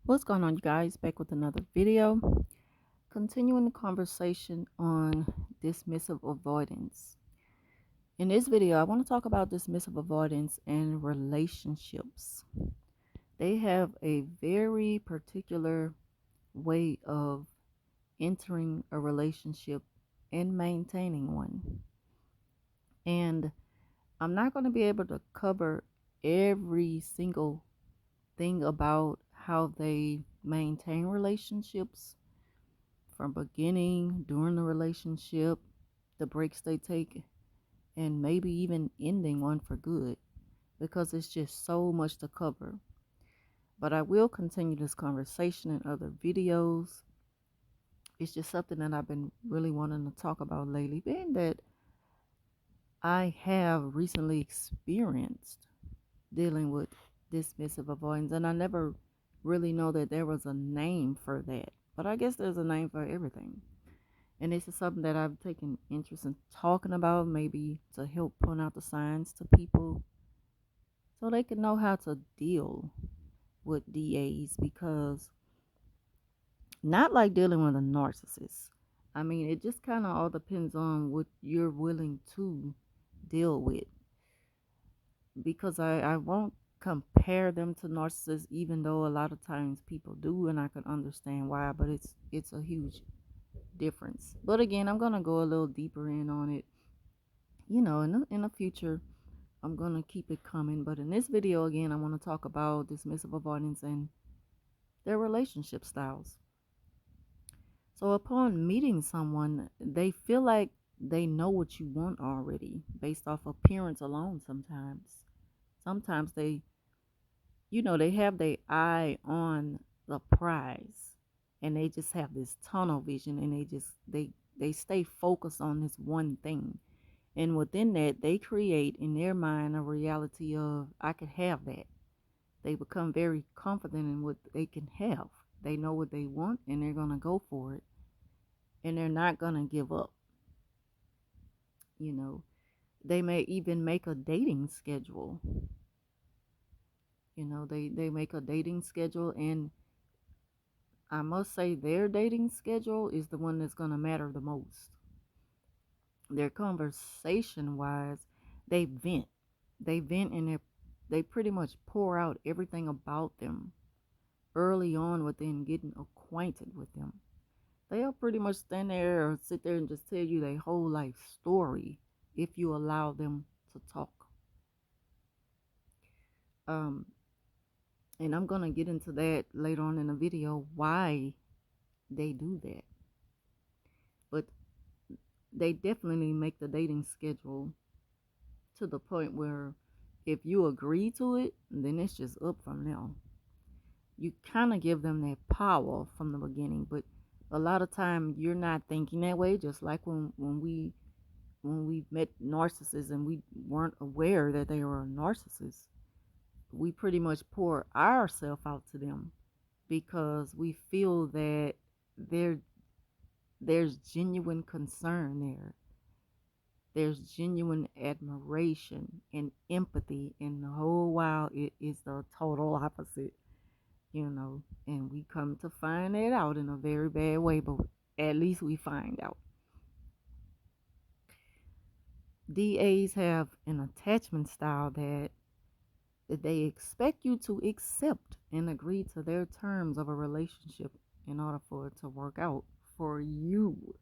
What's going on, you guys? Back with another video. Continuing the conversation on dismissive avoidance. In this video, I want to talk about dismissive avoidance and relationships. They have a very particular way of entering a relationship and maintaining one. And I'm not going to be able to cover every single thing about how they maintain relationships from beginning, during the relationship, the breaks they take, and maybe even ending one for good because it's just so much to cover. But I will continue this conversation in other videos. It's just something that I've been really wanting to talk about lately, being that I have recently experienced dealing with dismissive avoidance, and I never really know that there was a name for that. But I guess there's a name for everything. And this is something that I've taken interest in talking about, maybe to help point out the signs to people so they can know how to deal with DAs, because not like dealing with a narcissist. I mean, it just kind of all depends on what you're willing to deal with, because I won't compare them to narcissists, even though a lot of times people do, and I can understand why, but it's a huge difference. But again, I'm gonna go a little deeper in on it, in the future. I'm going to keep it coming. But in this video, again, I want to talk about dismissive avoidance and their relationship styles. So, upon meeting someone, they feel like they know what you want already based off appearance alone sometimes. Sometimes they have their eye on the prize, and they just have this tunnel vision, and they stay focused on this one thing. And within that, they create in their mind a reality of, I could have that. They become very confident in what they can have. They know what they want and they're going to go for it. And they're not going to give up. You know, they may even make a dating schedule. They make a dating schedule. And I must say, their dating schedule is the one that's going to matter the most. Their conversation wise, they vent. They vent and they pretty much pour out everything about them early on within getting acquainted with them. They'll pretty much stand there or sit there and just tell you their whole life story if you allow them to talk. Um, and I'm gonna get into that later on in the video why they do that. But they definitely make the dating schedule to the point where if you agree to it, then it's just up from there. You kind of give them that power from the beginning, but a lot of time you're not thinking that way. Just like when we met narcissists and we weren't aware that they were a narcissist, we pretty much pour ourselves out to them because we feel that there there's genuine concern there. There's genuine admiration and empathy, and the whole while it is the total opposite, and we come to find that out in a very bad way, but at least we find out. DAs have an attachment style that they expect you to accept and agree to their terms of a relationship in order for it to work out for you.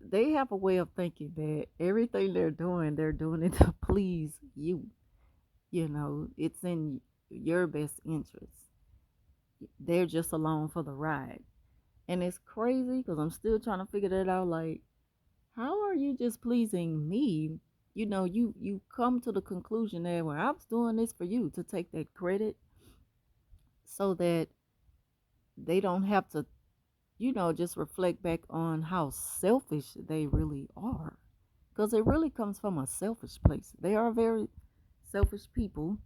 They have a way of thinking that everything they're doing it to please you. It's in your best interest. They're just along for the ride. And it's crazy because I'm still trying to figure that out. Like, how are you just pleasing me? You come to the conclusion that, well, I was doing this for you to take that credit so that they don't have to, just reflect back on how selfish they really are. Because it really comes from a selfish place. They are very selfish people,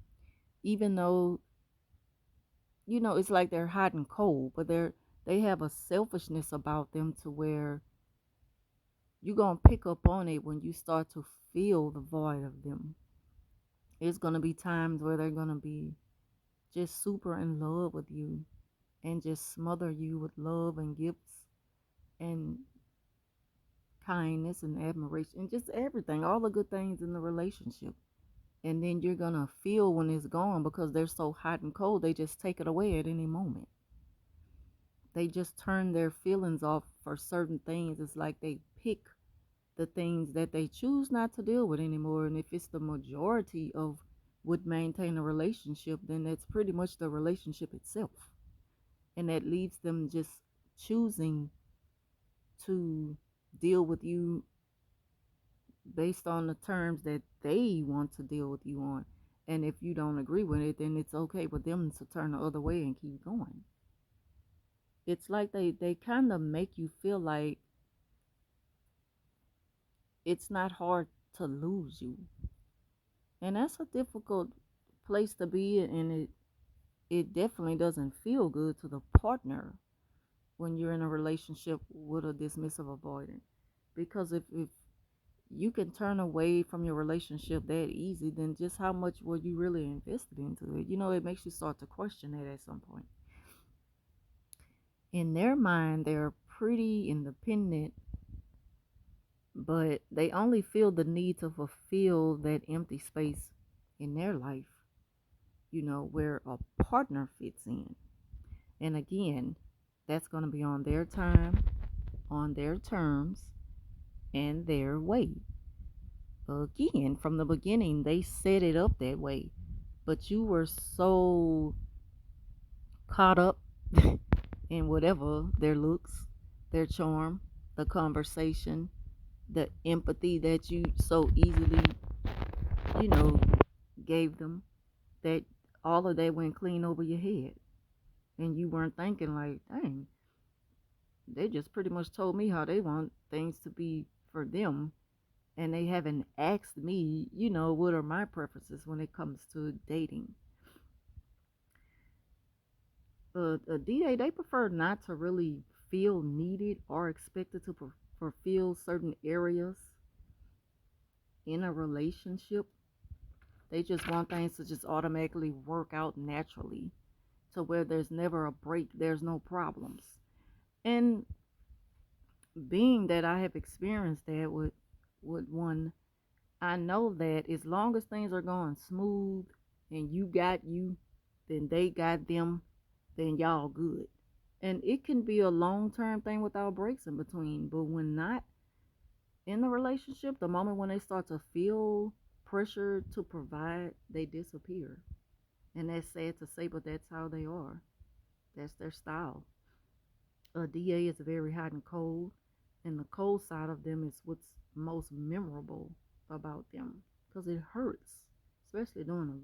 even though, it's like they're hot and cold, but they have a selfishness about them to where you're going to pick up on it when you start to feel the void of them. It's going to be times where they're going to be just super in love with you and just smother you with love and gifts and kindness and admiration and just everything, all the good things in the relationship. And then you're gonna feel when it's gone because they're so hot and cold, they just take it away at any moment. They just turn their feelings off for certain things. It's like they pick the things that they choose not to deal with anymore. And if it's the majority of would maintain a relationship, then that's pretty much the relationship itself. And that leaves them just choosing to deal with you based on the terms that they want to deal with you on. And if you don't agree with it, then it's okay for them to turn the other way and keep going. It's like they kind of make you feel like it's not hard to lose you. And that's a difficult place to be in, and it definitely doesn't feel good to the partner when you're in a relationship with a dismissive avoidant. Because if you can turn away from your relationship that easy, then just how much were you really invested into it? It makes you start to question that at some point. In their mind, they're pretty independent, but they only feel the need to fulfill that empty space in their life, where a partner fits in. And again, that's going to be on their time, on their terms, and their way. Again, from the beginning, they set it up that way. But you were so caught up in whatever their looks, their charm, the conversation, the empathy that you so easily, you know, gave them, that all of that went clean over your head. And you weren't thinking, like, dang, they just pretty much told me how they want things to be for them. And they haven't asked me, what are my preferences when it comes to dating. A DA, they prefer not to really feel needed or expected to fulfill certain areas in a relationship. They just want things to just automatically work out naturally to where there's never a break, there's no problems. And being that I have experienced that with one, I know that as long as things are going smooth and you got you, then they got them, then y'all good. And it can be a long term thing without breaks in between. But when not in the relationship, the moment when they start to feel pressure to provide, they disappear. And that's sad to say, but that's how they are. That's their style. A DA is very hot and cold, and the cold side of them is what's most memorable about them because it hurts, especially during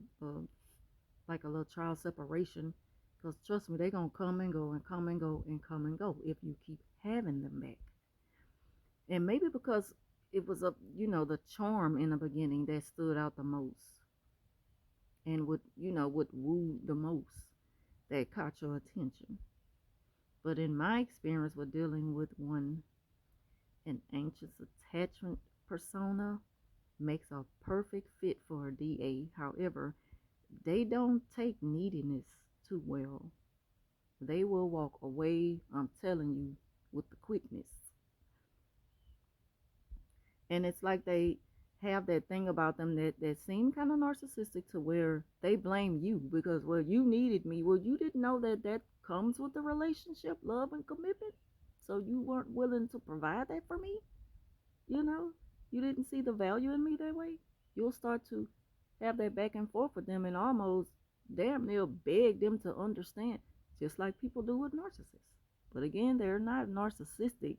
like a little child separation. Because trust me, they're gonna come and go and come and go and come and go if you keep having them back. And maybe because it was the charm in the beginning that stood out the most and would woo the most, that caught your attention. But in my experience with dealing with an anxious attachment persona makes a perfect fit for a DA. However, they don't take neediness too well. They will walk away, I'm telling you, with the quickness. And it's like they have that thing about them that seem kind of narcissistic to where they blame you because, well, you needed me. Well, you didn't know that comes with the relationship, love and commitment. So you weren't willing to provide that for me. You know, you didn't see the value in me that way. You'll start to have that back and forth with them and almost damn near beg them to understand, just like people do with narcissists. But again, they're not narcissistic,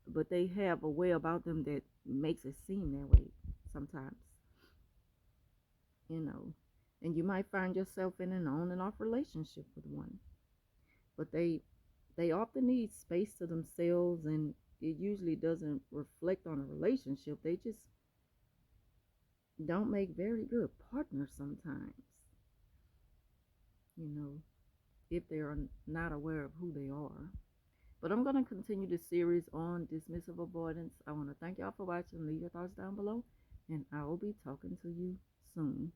but they have a way about them that makes it seem that way sometimes, you know. And you might find yourself in an on and off relationship with one, but they often need space to themselves, and it usually doesn't reflect on a relationship. They just don't make very good partners sometimes, you know, if they're not aware of who they are. But I'm going to continue this series on dismissive avoidance. I want to thank y'all for watching. Leave your thoughts down below, and I will be talking to you soon.